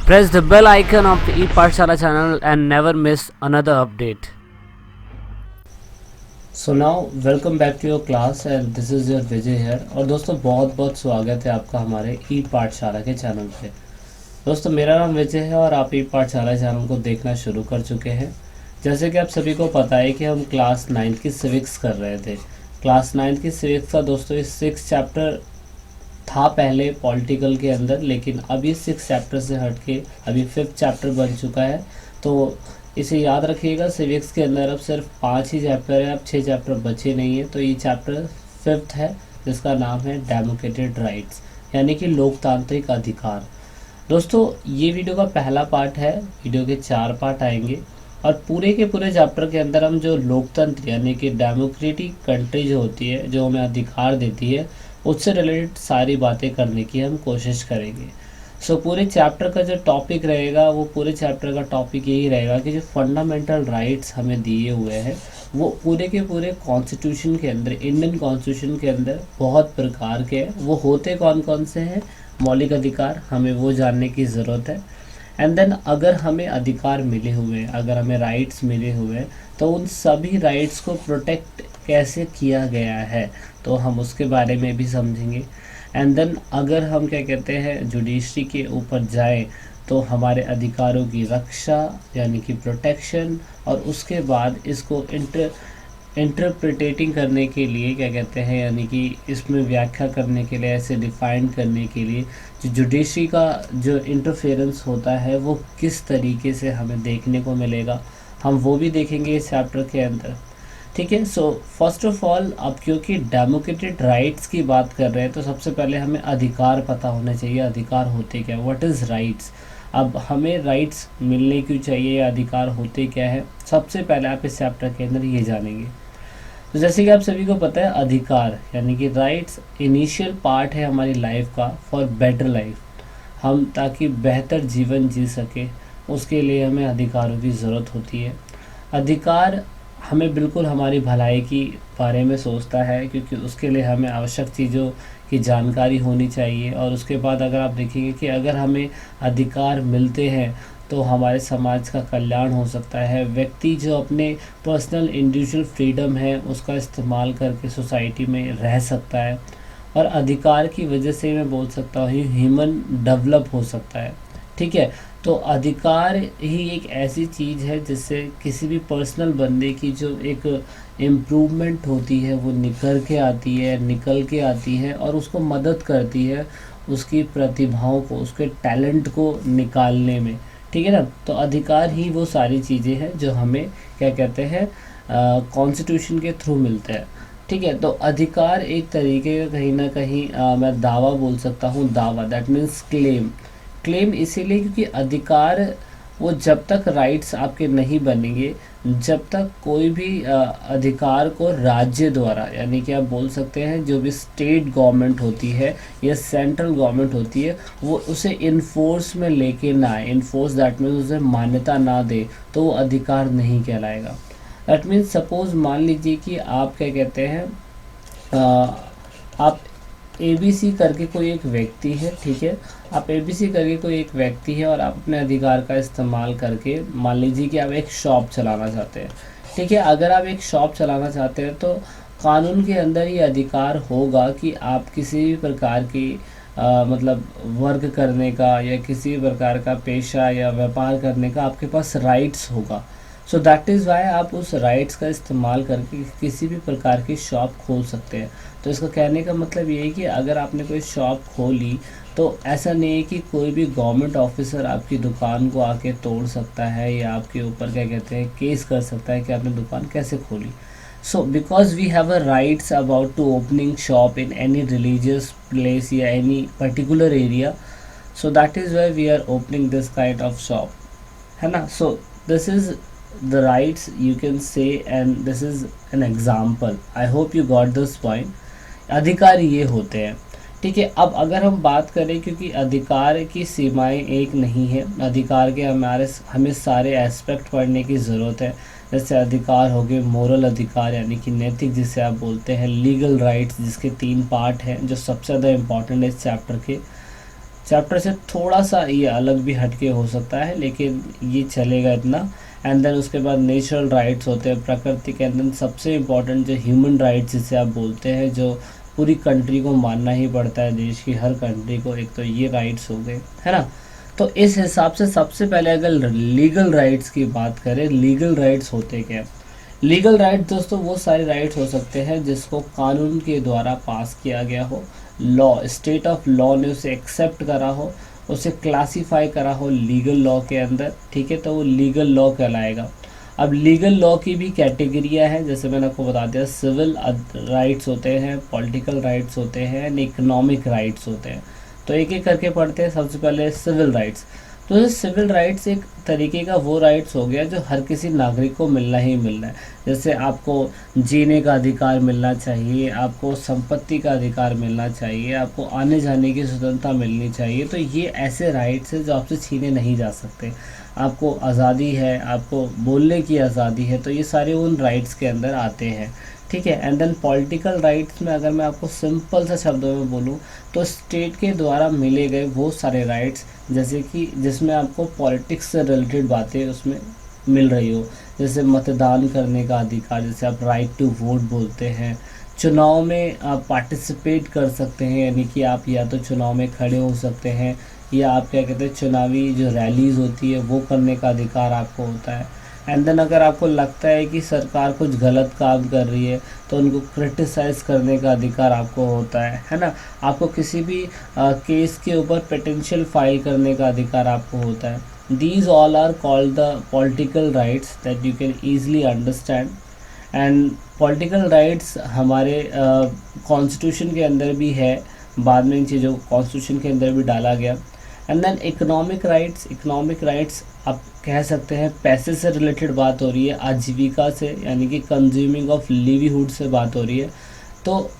Press the bell icon of the ePathshala channel and never miss another update. So now welcome back to your class and this is your Vijay here. और दोस्तों बहुत बहुत स्वागत है आपका हमारे ई पाठशाला के चैनल पे। दोस्तों मेरा नाम विजय है और आप ई पाठशाला चैनल को देखना शुरू कर चुके हैं। जैसे कि आप सभी को पता है कि हम क्लास 9 की सिविक्स कर रहे थे। क्लास 9 की सिविक्स का दोस्तों इस 6 चैप्टर था पहले पॉलिटिकल के अंदर, लेकिन अब ये 6 चैप्टर से हट के अभी 5th चैप्टर बन चुका है। तो इसे याद रखिएगा, सिविक्स के अंदर अब सिर्फ 5 ही चैप्टर है, अब 6 चैप्टर बचे नहीं है। तो ये चैप्टर 5th है जिसका नाम है डेमोक्रेटिक राइट्स, यानी कि लोकतांत्रिक अधिकार। दोस्तों ये वीडियो का पहला पार्ट है, वीडियो के 4 पार्ट आएंगे और पूरे के पूरे चैप्टर के अंदर हम जो लोकतंत्र यानी कि डेमोक्रेटिक कंट्री जो होती है, जो हमें अधिकार देती है, उससे रिलेटेड सारी बातें करने की हम कोशिश करेंगे। सो पूरे चैप्टर का जो टॉपिक रहेगा, वो पूरे चैप्टर का टॉपिक यही रहेगा कि जो फंडामेंटल राइट्स हमें दिए हुए हैं वो पूरे के पूरे कॉन्स्टिट्यूशन के अंदर, इंडियन कॉन्स्टिट्यूशन के अंदर बहुत प्रकार के हैं। वो होते कौन कौन से हैं, मौलिक अधिकार, हमें वो जानने की ज़रूरत है। एंड देन अगर हमें अधिकार मिले हुए हैं, अगर हमें राइट्स मिले हुए हैं, तो उन सभी राइट्स को प्रोटेक्ट कैसे किया गया है तो हम उसके बारे में भी समझेंगे। एंड देन अगर हम क्या कहते हैं जुडिशरी के ऊपर जाएं तो हमारे अधिकारों की रक्षा यानी कि प्रोटेक्शन, और उसके बाद इसको इंटरप्रिटेटिंग करने के लिए क्या कहते हैं, यानी कि इसमें व्याख्या करने के लिए, ऐसे डिफाइन करने के लिए जो जुडिशरी का जो इंटरफेरेंस होता है वो किस तरीके से हमें देखने को मिलेगा, हम वो भी देखेंगे इस चैप्टर के अंदर। ठीक है। सो फर्स्ट ऑफ ऑल, अब क्योंकि डेमोक्रेटिक राइट्स की बात कर रहे हैं तो सबसे पहले हमें अधिकार पता होना चाहिए। अधिकार होते क्या, व्हाट इज़ राइट्स। अब हमें राइट्स मिलने क्यों चाहिए, अधिकार होते क्या है, सबसे पहले आप इस चैप्टर के अंदर ये जानेंगे। तो जैसे कि आप सभी को पता है, अधिकार यानी कि राइट्स इनिशियल पार्ट है हमारी लाइफ का फॉर बेटर लाइफ। हम ताकि बेहतर जीवन जी सके उसके लिए हमें अधिकारों की ज़रूरत होती है। अधिकार हमें बिल्कुल हमारी भलाई की बारे में सोचता है, क्योंकि उसके लिए हमें आवश्यक चीज़ों की जानकारी होनी चाहिए। और उसके बाद अगर आप देखेंगे कि अगर हमें अधिकार मिलते हैं तो हमारे समाज का कल्याण हो सकता है। व्यक्ति जो अपने पर्सनल इंडिविजुअल फ्रीडम है उसका इस्तेमाल करके सोसाइटी में रह सकता है, और अधिकार की वजह से मैं बोल सकता हूँ ह्यूमन डेवलप हो सकता है। ठीक है। तो अधिकार ही एक ऐसी चीज़ है जिससे किसी भी पर्सनल बंदे की जो एक इम्प्रूवमेंट होती है वो निकल के आती है और उसको मदद करती है उसकी प्रतिभाओं को, उसके टैलेंट को निकालने में। ठीक है ना। तो अधिकार ही वो सारी चीज़ें हैं जो हमें क्या कहते हैं कॉन्स्टिट्यूशन के थ्रू मिलते हैं। ठीक है। तो अधिकार एक तरीके का कहीं ना कहीं मैं दावा बोल सकता हूँ, दावा दैट मीन्स क्लेम इसीलिए क्योंकि अधिकार वो जब तक राइट्स आपके नहीं बनेंगे, जब तक कोई भी अधिकार को राज्य द्वारा, यानी कि आप बोल सकते हैं जो भी स्टेट गवर्नमेंट होती है या सेंट्रल गवर्नमेंट होती है, वो उसे इन्फोर्स में लेके ना आए, इन्फोर्स दैट मीन्स उसे मान्यता ना दे, तो वो अधिकार नहीं कहलाएगा। दैट मीन्स सपोज मान लीजिए कि आप क्या कहते हैं आप ABC करके कोई एक व्यक्ति है। ठीक है। आप ABC करके कोई एक व्यक्ति है और आप अपने अधिकार का इस्तेमाल करके मान लीजिए कि आप एक शॉप चलाना चाहते हैं। ठीक है। अगर आप एक शॉप चलाना चाहते हैं तो कानून के अंदर ये अधिकार होगा कि आप किसी भी प्रकार की मतलब वर्क करने का या किसी भी प्रकार का पेशा या व्यापार करने का आपके पास राइट्स होगा। सो दैट इज़ वाई आप उस राइट्स का इस्तेमाल करके किसी भी प्रकार की शॉप खोल सकते हैं। तो इसका कहने का मतलब ये है कि अगर आपने कोई शॉप खोली तो ऐसा नहीं है कि कोई भी गवर्नमेंट ऑफिसर आपकी दुकान को आके तोड़ सकता है या आपके ऊपर क्या कहते हैं केस कर सकता है कि आपने दुकान कैसे खोली। So because we have a rights about to opening shop in any religious place या any particular area, so that is why we are opening this kind of shop, है ना। So this is the rights you can say, and this is an example. I hope you got this point. अधिकार ये होते हैं। ठीक है। अब अगर हम बात करें, क्योंकि अधिकार की सीमाएं एक नहीं है, अधिकार के हमें सारे एस्पेक्ट पढ़ने की ज़रूरत है। जैसे अधिकार हो गए मोरल अधिकार यानी कि नैतिक जिसे आप बोलते हैं, लीगल राइट्स जिसके 3 पार्ट हैं जो सबसे ज़्यादा इम्पॉर्टेंट है इस चैप्टर के, चैप्टर से थोड़ा सा ये अलग भी हटके हो सकता है, लेकिन ये चलेगा इतना। एंड देन उसके बाद नेचुरल राइट्स होते हैं, प्रकृति के अंदर सबसे इम्पोर्टेंट जो ह्यूमन राइट्स जिसे आप बोलते हैं, जो पूरी कंट्री को मानना ही पड़ता है, देश की हर कंट्री को, एक तो ये राइट्स हो गए, है ना। तो इस हिसाब से सबसे पहले अगर लीगल राइट्स की बात करें, लीगल राइट्स होते क्या। लीगल राइट्स दोस्तों वो सारे राइट्स हो सकते हैं जिसको कानून के द्वारा पास किया गया हो, लॉ, स्टेट ऑफ लॉ ने उसे एक्सेप्ट करा हो, उसे क्लासीफाई करा हो लीगल लॉ के अंदर, ठीक है, तो वो लीगल लॉ कहलाएगा। अब लीगल लॉ की भी कैटेगरियाँ हैं, जैसे मैंने आपको बता दिया, सिविल राइट्स होते हैं, पॉलिटिकल राइट्स होते हैं एंड इकोनॉमिक राइट्स होते हैं। तो एक एक करके पढ़ते हैं। सबसे पहले सिविल राइट्स। तो ये सिविल राइट्स एक तरीके का वो राइट्स हो गया जो हर किसी नागरिक को मिलना ही मिलना है। जैसे आपको जीने का अधिकार मिलना चाहिए, आपको संपत्ति का अधिकार मिलना चाहिए, आपको आने जाने की स्वतंत्रता मिलनी चाहिए। तो ये ऐसे राइट्स हैं जो आपसे छीने नहीं जा सकते। आपको आज़ादी है, आपको बोलने की आज़ादी है, तो ये सारे उन राइट्स के अंदर आते हैं, ठीक है। एंड देन पॉलिटिकल राइट्स में अगर मैं आपको सिंपल सा शब्दों में बोलूँ तो स्टेट के द्वारा मिले गए वो सारे राइट्स, जैसे कि जिसमें आपको पॉलिटिक्स से रिलेटेड बातें उसमें मिल रही हो, जैसे मतदान करने का अधिकार, जैसे आप राइट टू वोट बोलते हैं, चुनाव में आप पार्टिसिपेट कर सकते हैं, यानी कि आप या तो चुनाव में खड़े हो सकते हैं, या आप क्या कहते हैं चुनावी जो रैलीज़ होती है वो करने का अधिकार आपको होता है। एंड देन अगर आपको लगता है कि सरकार कुछ गलत काम कर रही है तो उनको क्रिटिसाइज़ करने का अधिकार आपको होता है ना। आपको किसी भी केस के ऊपर पिटिशन फाइल करने का अधिकार आपको होता है। These all are called the political rights that you can easily understand. And political rights हमारे कॉन्स्टिट्यूशन के अंदर भी है, बाद में इन चीज़ों को कॉन्स्टिट्यूशन के अंदर भी डाला गया। And then economic rights. Economic rights आप कह सकते हैं पैसे से रिलेटेड बात हो रही है, आजीविका से, यानी कि कंज्यूमिंग ऑफ लिवलीहुड से बात हो रही है। तो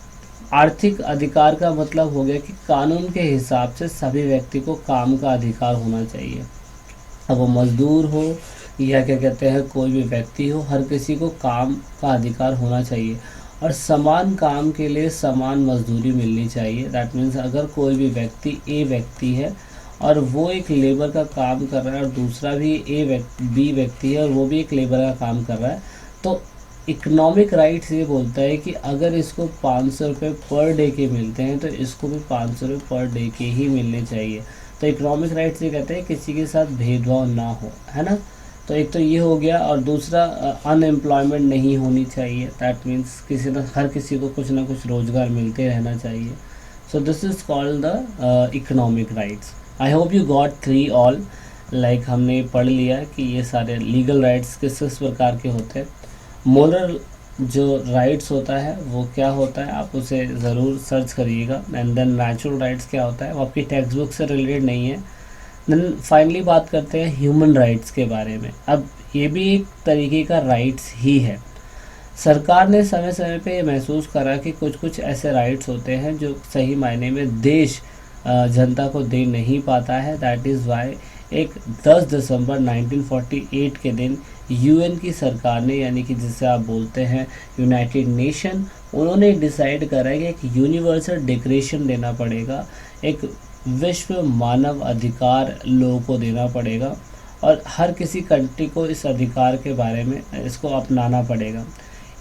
आर्थिक अधिकार का मतलब हो गया कि कानून के हिसाब से सभी व्यक्ति को काम का अधिकार होना चाहिए। अब वो मज़दूर हो या क्या कहते हैं कोई भी व्यक्ति हो, हर किसी को काम का अधिकार होना चाहिए और समान काम के लिए समान मजदूरी मिलनी चाहिए। दैट मीन्स अगर कोई भी व्यक्ति ए व्यक्ति है और वो एक लेबर का काम कर रहा है और दूसरा भी बी व्यक्ति है और वो भी एक लेबर का काम कर रहा है, तो इकोनॉमिक राइट्स ये बोलता है कि अगर इसको 500 रुपये पर डे के मिलते हैं तो इसको भी 500 रुपये पर डे के ही मिलने चाहिए। तो इकोनॉमिक राइट्स ये कहते हैं किसी के साथ भेदभाव ना हो, है ना। तो एक तो ये हो गया, और दूसरा अनएम्प्लॉयमेंट नहीं होनी चाहिए। दैट मीन्स हर किसी को कुछ ना कुछ रोज़गार मिलते रहना चाहिए। सो this is called the economic rights. I hope you got 3 all. Like हमने पढ़ लिया कि ये सारे लीगल राइट्स किस किस प्रकार के होते हैं। मोरल जो राइट्स होता है वो क्या होता है, आप उसे ज़रूर सर्च करिएगा। एंड देन नेचुरल राइट्स क्या होता है, वो आपकी टेक्स्ट बुक से रिलेटेड नहीं है। देन फाइनली बात करते हैं ह्यूमन राइट्स के बारे में। अब ये भी एक तरीके का राइट्स ही है। सरकार ने समय समय पे ये महसूस करा कि कुछ कुछ ऐसे राइट्स होते हैं जो सही मायने में देश जनता को दे नहीं पाता है। दैट इज़ वाई एक 10 दिसंबर 1948 के दिन यूएन की सरकार ने, यानी कि जिसे आप बोलते हैं यूनाइटेड नेशन, उन्होंने डिसाइड करा कि एक यूनिवर्सल डिक्लेरेशन देना पड़ेगा, एक विश्व मानव अधिकार लोगों को देना पड़ेगा और हर किसी कंट्री को इस अधिकार के बारे में इसको अपनाना पड़ेगा।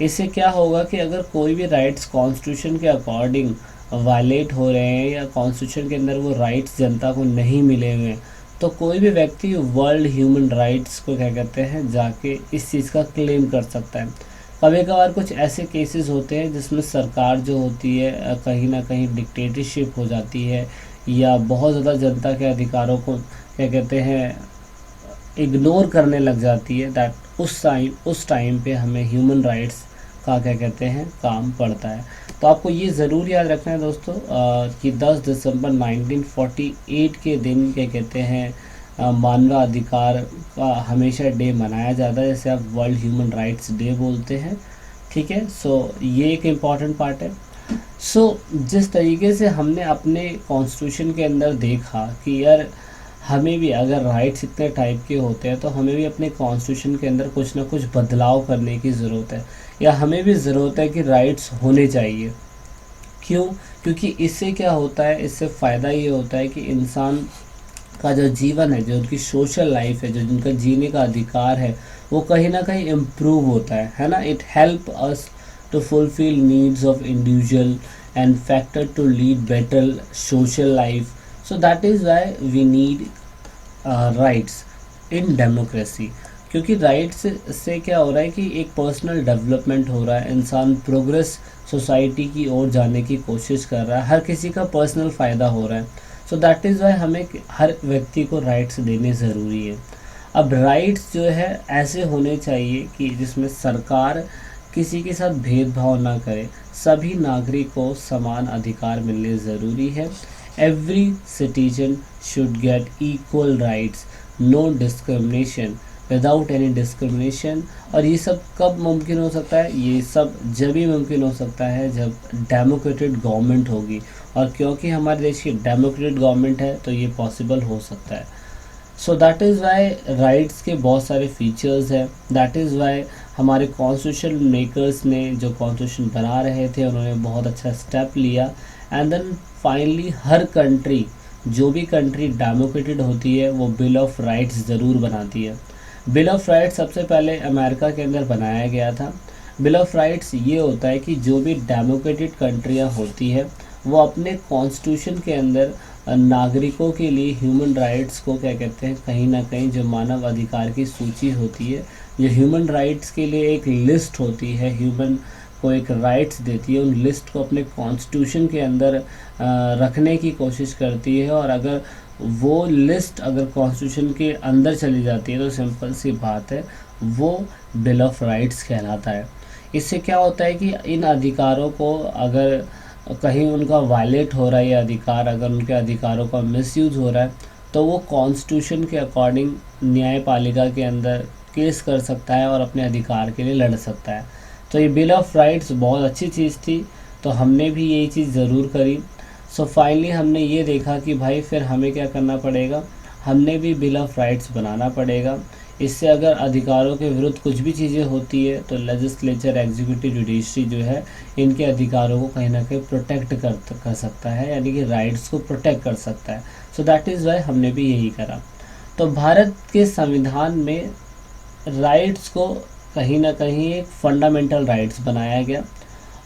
इससे क्या होगा कि अगर कोई भी राइट्स कॉन्स्टिट्यूशन के अकॉर्डिंग वायलेट हो रहे हैं या कॉन्स्टिट्यूशन के अंदर वो राइट्स जनता को नहीं मिले हुए हैं, तो कोई भी व्यक्ति वर्ल्ड ह्यूमन राइट्स को क्या कहते हैं जाके इस चीज़ का क्लेम कर सकता है। कभी कभार कुछ ऐसे केसेस होते हैं जिसमें सरकार जो होती है कहीं ना कहीं डिक्टेटरशिप हो जाती है या बहुत ज़्यादा जनता के अधिकारों को क्या कहते हैं इग्नोर करने लग जाती है। दैट उस टाइम पे हमें ह्यूमन राइट्स का क्या कहते हैं काम पड़ता है। तो आपको ये ज़रूर याद रखना है दोस्तों कि 10 दिसंबर 1948 के दिन क्या कहते हैं मानवाधिकार का हमेशा डे मनाया जाता है, जैसे आप वर्ल्ड ह्यूमन राइट्स डे बोलते हैं, ठीक है। सो ये एक इम्पॉर्टेंट पार्ट है। सो जिस तरीके से हमने अपने कॉन्स्टिट्यूशन के अंदर देखा कि यार हमें भी अगर राइट्स इतने टाइप के होते हैं तो हमें भी अपने कॉन्स्टिट्यूशन के अंदर कुछ ना कुछ बदलाव करने की ज़रूरत है, या हमें भी ज़रूरत है कि राइट्स होने चाहिए, क्यों? क्योंकि इससे क्या होता है, इससे फ़ायदा ये होता है कि इंसान का जो जीवन है, जो उनकी सोशल लाइफ है, जो उनका जीने का अधिकार है, वो कहीं ना कहीं इम्प्रूव होता है ना। It help us to fulfil needs of individual and factor to lead better social life. So that is why we need rights in democracy. क्योंकि राइट्स से क्या हो रहा है कि एक पर्सनल डेवलपमेंट हो रहा है, इंसान प्रोग्रेस सोसाइटी की ओर जाने की कोशिश कर रहा है, हर किसी का पर्सनल फ़ायदा हो रहा है। सो दैट इज़ वाई हमें हर व्यक्ति को राइट्स देने ज़रूरी है। अब राइट्स जो है ऐसे होने चाहिए कि जिसमें सरकार किसी के साथ भेदभाव ना करे, सभी नागरिक को समान अधिकार मिलने ज़रूरी है। Every citizen should get equal rights, no discrimination, without any discrimination. और ये सब कब मुमकिन हो सकता है? ये सब जब ही मुमकिन हो सकता है जब डेमोक्रेटेड गवर्नमेंट होगी, और क्योंकि हमारे देश की डेमोक्रेटेड गवर्नमेंट है तो ये पॉसिबल हो सकता है। सो दैट इज़ वाई राइट्स के बहुत सारे फीचर्स हैं। दैट इज़ वाई हमारे कॉन्स्टिट्यूशन मेकर्स ने जो कॉन्स्टिट्यूशन बना रहे थे उन्होंने बहुत अच्छा स्टेप लिया। एंड देन फाइनली हर कंट्री, जो भी कंट्री डेमोक्रेटेड होती है, वो बिल ऑफ राइट्स ज़रूर बनाती है। बिल ऑफ राइट्स सबसे पहले अमेरिका के अंदर बनाया गया था। बिल ऑफ राइट्स ये होता है कि जो भी डेमोक्रेटेड कंट्रियाँ होती है वो अपने कॉन्स्टिट्यूशन के अंदर नागरिकों के लिए ह्यूमन राइट्स को क्या कहते हैं, कहीं ना कहीं जो मानव अधिकार की सूची होती है, जो ह्यूमन राइट्स के लिए एक लिस्ट होती है, ह्यूमन को एक राइट्स देती है, उन लिस्ट को अपने कॉन्स्टिट्यूशन के अंदर रखने की कोशिश करती है। और अगर वो लिस्ट अगर कॉन्स्टिट्यूशन के अंदर चली जाती है तो सिंपल सी बात है, वो बिल ऑफ राइट्स कहलाता है। इससे क्या होता है कि इन अधिकारों को अगर कहीं उनका वायलेट हो रहा है, ये अधिकार अगर उनके अधिकारों का मिसयूज़ हो रहा है, तो वो कॉन्स्टिट्यूशन के अकॉर्डिंग न्यायपालिका के अंदर केस कर सकता है और अपने अधिकार के लिए लड़ सकता है। तो ये बिल ऑफ राइट्स बहुत अच्छी चीज़ थी, तो हमने भी यही चीज़ ज़रूर करी। सो फाइनली हमने ये देखा कि भाई फिर हमें क्या करना पड़ेगा, हमने भी बिल ऑफ राइट्स बनाना पड़ेगा। इससे अगर अधिकारों के विरुद्ध कुछ भी चीज़ें होती है तो लेजिस्लेचर, एग्जीक्यूटिव, जुडिशरी जो है, इनके अधिकारों को कहीं ना कहीं प्रोटेक्ट कर सकता है, यानी कि राइट्स को प्रोटेक्ट कर सकता है। सो दैट इज़ वाई हमने भी यही करा। तो भारत के संविधान में राइट्स को कहीं ना कहीं एक फंडामेंटल राइट्स बनाया गया,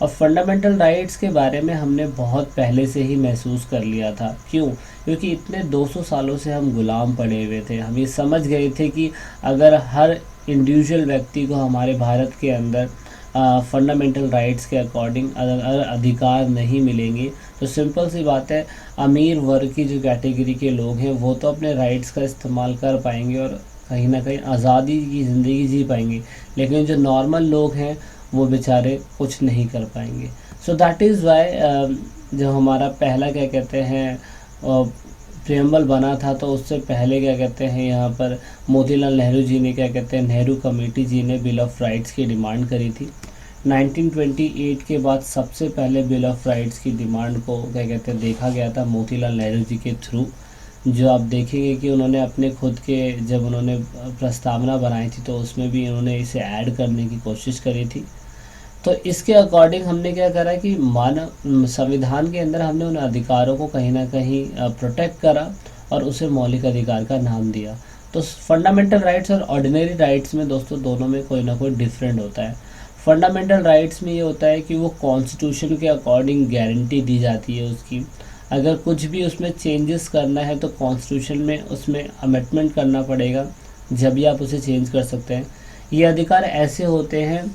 और फंडामेंटल राइट्स के बारे में हमने बहुत पहले से ही महसूस कर लिया था। क्यों? क्योंकि इतने 200 सालों से हम गुलाम पड़े हुए थे। हम ये समझ गए थे कि अगर हर इंडिविजुअल व्यक्ति को हमारे भारत के अंदर फंडामेंटल राइट्स के अकॉर्डिंग अगर अधिकार नहीं मिलेंगे तो सिंपल सी बात है, अमीर वर्ग की जो कैटेगरी के लोग हैं वो तो अपने राइट्स का इस्तेमाल कर पाएंगे और कहीं ना कहीं आज़ादी की ज़िंदगी जी पाएंगे, लेकिन जो नॉर्मल लोग हैं वो बेचारे कुछ नहीं कर पाएंगे। सो दैट इज़ वाई जो हमारा पहला क्या कहते हैं प्रियम्बल बना था, तो उससे पहले क्या कहते हैं यहाँ पर मोतीलाल नेहरू जी ने क्या कहते हैं, नेहरू कमेटी जी ने बिल ऑफ राइट्स की डिमांड करी थी। 1928 के बाद सबसे पहले बिल ऑफ राइट्स की डिमांड को क्या कहते हैं देखा गया था मोतीलाल नेहरू जी के थ्रू। जो आप देखेंगे कि उन्होंने अपने खुद के जब उन्होंने प्रस्तावना बनाई थी तो उसमें भी उन्होंने इसे ऐड करने की कोशिश करी थी। तो इसके अकॉर्डिंग हमने क्या करा कि मानव संविधान के अंदर हमने उन अधिकारों को कहीं ना कहीं प्रोटेक्ट करा और उसे मौलिक अधिकार का नाम दिया। तो फंडामेंटल राइट्स और ऑर्डिनरी राइट्स में दोस्तों दोनों में कोई ना कोई डिफरेंट होता है। फंडामेंटल राइट्स में ये होता है कि वो कॉन्स्टिट्यूशन के अकॉर्डिंग गारंटी दी जाती है उसकी, अगर कुछ भी उसमें चेंजेस करना है तो कॉन्स्टिट्यूशन में उसमें अमेंडमेंट करना पड़ेगा, जब भी आप उसे चेंज कर सकते हैं। ये अधिकार ऐसे होते हैं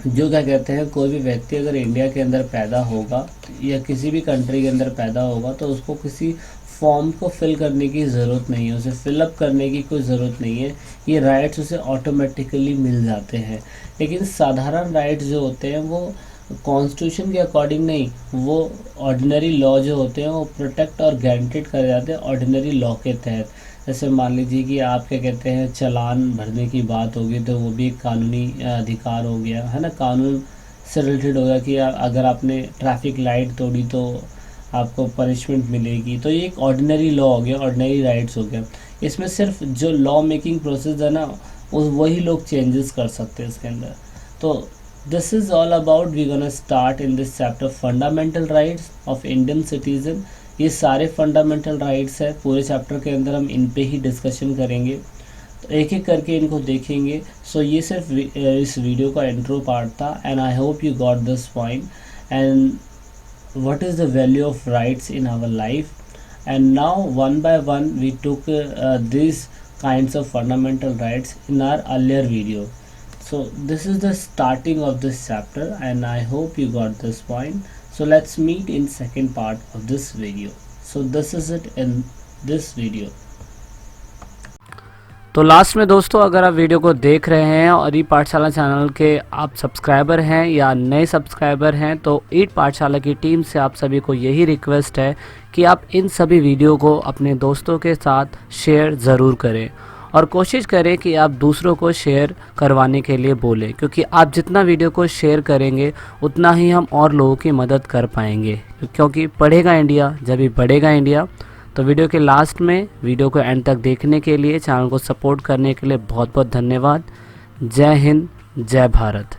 जो क्या कहते हैं, कोई भी व्यक्ति अगर इंडिया के अंदर पैदा होगा या किसी भी कंट्री के अंदर पैदा होगा तो उसको किसी फॉर्म को फिल करने की ज़रूरत नहीं है, उसे फिलअप करने की कोई ज़रूरत नहीं है, ये राइट्स उसे ऑटोमेटिकली मिल जाते हैं। लेकिन साधारण राइट्स जो होते हैं वो कॉन्स्टिट्यूशन के अकॉर्डिंग नहीं, वो ऑर्डिनरी लॉ जो होते हैं वो प्रोटेक्ट और गारंटेड करे जाते हैं ऑर्डिनरी लॉ के तहत। जैसे मान लीजिए कि आप क्या कहते हैं चालान भरने की बात होगी तो वो भी एक कानूनी अधिकार हो गया है ना, कानून से रिलेटेड होगा कि अगर आपने ट्रैफिक लाइट तोड़ी तो आपको पनिशमेंट मिलेगी, तो ये एक ऑर्डिनरी लॉ हो गया, ऑर्डिनरी राइट्स हो गया। इसमें सिर्फ जो लॉ मेकिंग प्रोसेस है ना वही लोग चेंजेस कर सकते हैं इसके अंदर। तो This is all about we gonna start in this chapter fundamental rights of Indian citizen. ये सारे फंडामेंटल राइट्स है, पूरे चैप्टर के अंदर हम इन पे ही डिस्कशन करेंगे, तो एक एक करके इनको देखेंगे. सो ये सिर्फ इस वीडियो का इंट्रो पार्ट था and I hope you got this point and what is the value of rights in our life. And now one by one we took these kinds of fundamental rights in our earlier video. So this is the starting of this chapter and I hope you got this point. So let's meet in second part of this video. So this is it in this video. तो last में दोस्तों, अगर आप video को देख रहे हैं और ई पाठशाला चैनल के आप सब्सक्राइबर हैं या नए सब्सक्राइबर हैं, तो ई पाठशाला की टीम से आप सभी को यही रिक्वेस्ट है कि आप इन सभी वीडियो को अपने दोस्तों के साथ शेयर ज़रूर करें और कोशिश करें कि आप दूसरों को शेयर करवाने के लिए बोलें, क्योंकि आप जितना वीडियो को शेयर करेंगे उतना ही हम और लोगों की मदद कर पाएंगे, क्योंकि पढ़ेगा इंडिया जब भी बढ़ेगा इंडिया. तो वीडियो के लास्ट में वीडियो को एंड तक देखने के लिए, चैनल को सपोर्ट करने के लिए बहुत बहुत धन्यवाद. जय हिंद, जय भारत.